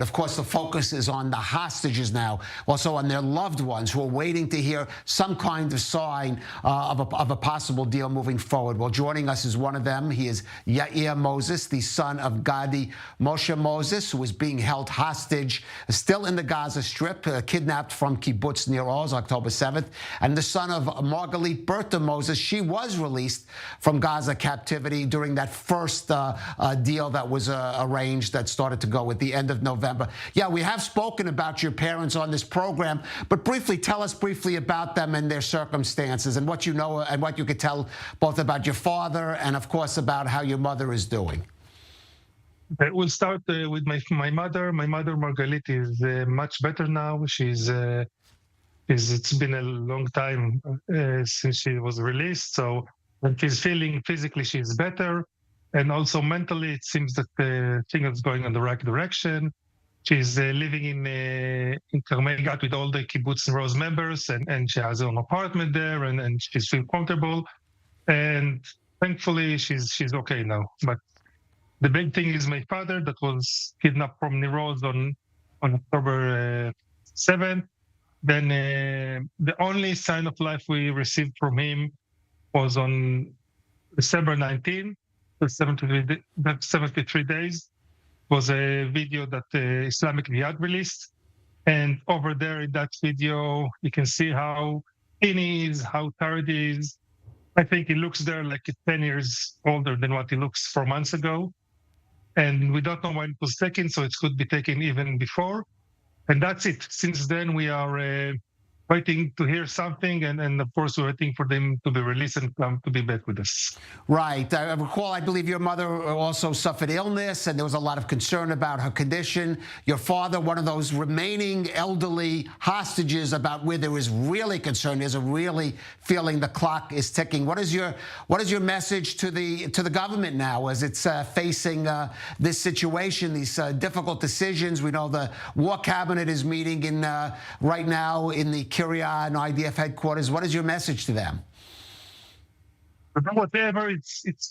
Of course, the focus is on the hostages now, also on their loved ones who are waiting to hear some kind of sign of a possible deal moving forward. Well, joining us is one of them. He is Yair Moses, the son of Gadi Moshe Moses, who is being held hostage, still in the Gaza Strip, kidnapped from Kibbutz Nir Oz, October 7th, and the son of Margalit Bertha Moses. She was released from Gaza captivity during that first deal that was arranged that started to go at the end of November. Yeah, we have spoken about your parents on this program, but tell us briefly about them and their circumstances and what you know and what you could tell both about your father and, of course, about how your mother is doing. Okay, we'll start with my mother. My mother, Margalit, is much better now. It's been a long time since she was released, so when she's feeling physically, she's better. And also mentally, it seems that the thing is going in the right direction. She's living in Carmel Gat with all the Kibbutz Nir Oz members, and she has her own apartment there, and she's feel comfortable. And thankfully, she's okay now. But the big thing is my father that was kidnapped from Nir Oz on October 7th. Then the only sign of life we received from him was on December 19th, 73 days. Was a video that Islamic Jihad released. And over there in that video, you can see how thin he is, how tired he is. I think he looks there like 10 years older than what he looks 4 months ago. And we don't know when it was taken, so it could be taken even before. And that's it. Since then, we are waiting to hear something, and of course, we're waiting for them to be released and come to be back with us. Right. I recall, I believe your mother also suffered illness, and there was a lot of concern about her condition. Your father, one of those remaining elderly hostages about where there is really concern. There's a really feeling the clock is ticking. What is your message to the government now as it's facing this situation, these difficult decisions? We know the War Cabinet is meeting in right now in the Kiryat and IDF headquarters. What is your message to them? Whatever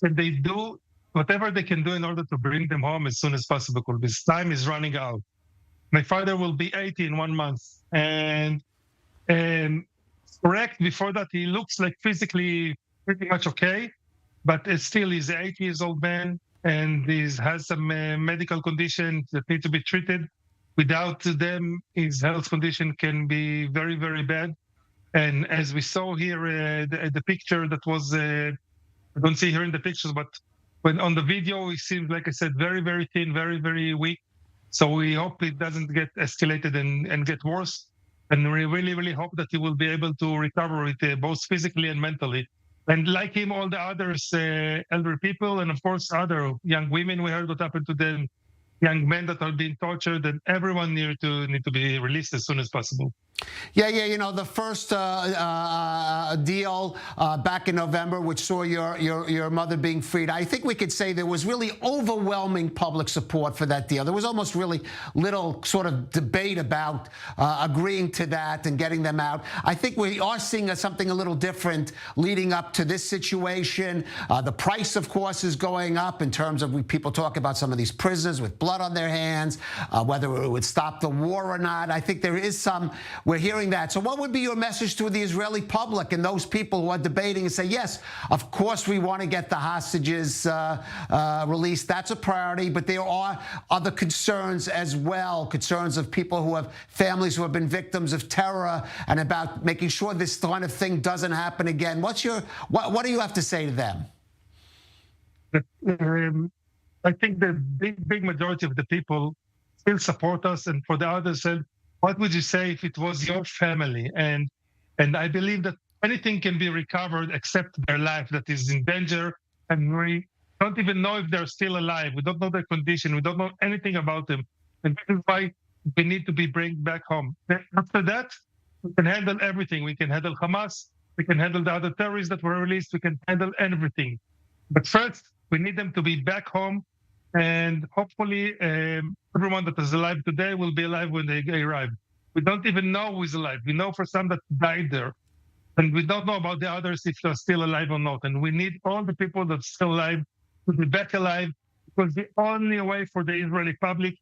they do, whatever they can do in order to bring them home as soon as possible, because time is running out. My father will be 80 in 1 month, and correct, before that he looks like physically pretty much okay, but still he's an 80 years old man, and he has some medical conditions that need to be treated. Without them, his health condition can be very, very bad. And as we saw here, the picture that was, I don't see here in the pictures, but when on the video, he seems, like I said, very, very thin, very, very weak. So we hope it doesn't get escalated and get worse. And we really, really hope that he will be able to recover it both physically and mentally. And like him, all the others, elderly people, and of course, other young women, we heard what happened to them, young men that are being tortured, and everyone need to be released as soon as possible. Yeah. You know, the first deal back in November, which saw your mother being freed, I think we could say there was really overwhelming public support for that deal. There was almost really little sort of debate about agreeing to that and getting them out. I think we are seeing something a little different leading up to this situation. The price, of course, is going up in terms of people talk about some of these prisoners with blood on their hands, whether it would stop the war or not. I think there is we're hearing that. So what would be your message to the Israeli public and those people who are debating and say, yes, of course we want to get the hostages released. That's a priority. But there are other concerns as well, concerns of people who have families who have been victims of terror and about making sure this kind of thing doesn't happen again. What do you have to say to them? I think the big majority of the people still support us. And for the others said, what would you say if it was your family? And I believe that anything can be recovered except their life that is in danger. And we don't even know if they're still alive. We don't know their condition. We don't know anything about them. And this is why we need to be brought back home. After that, we can handle everything. We can handle Hamas. We can handle the other terrorists that were released. We can handle everything. But first, we need them to be back home. And hopefully, everyone that is alive today will be alive when they arrive. We don't even know who is alive. We know for some that died there. And we don't know about the others if they're still alive or not. And we need all the people that's still alive to be back alive, because the only way for the Israeli public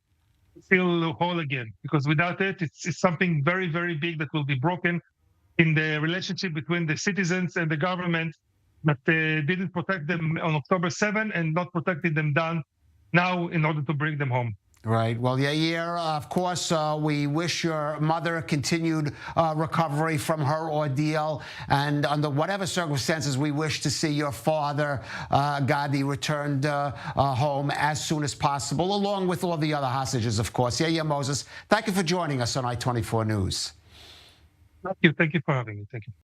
feel whole again. Because without it, it's something very, very big that will be broken in the relationship between the citizens and the government that didn't protect them on October 7 and not protecting them down now in order to bring them home. Right. Well, Yair, of course, we wish your mother continued recovery from her ordeal. And under whatever circumstances, we wish to see your father, Gadi, returned home as soon as possible, along with all the other hostages, of course. Yair Moses, thank you for joining us on I-24 News. Thank you. Thank you for having me. Thank you.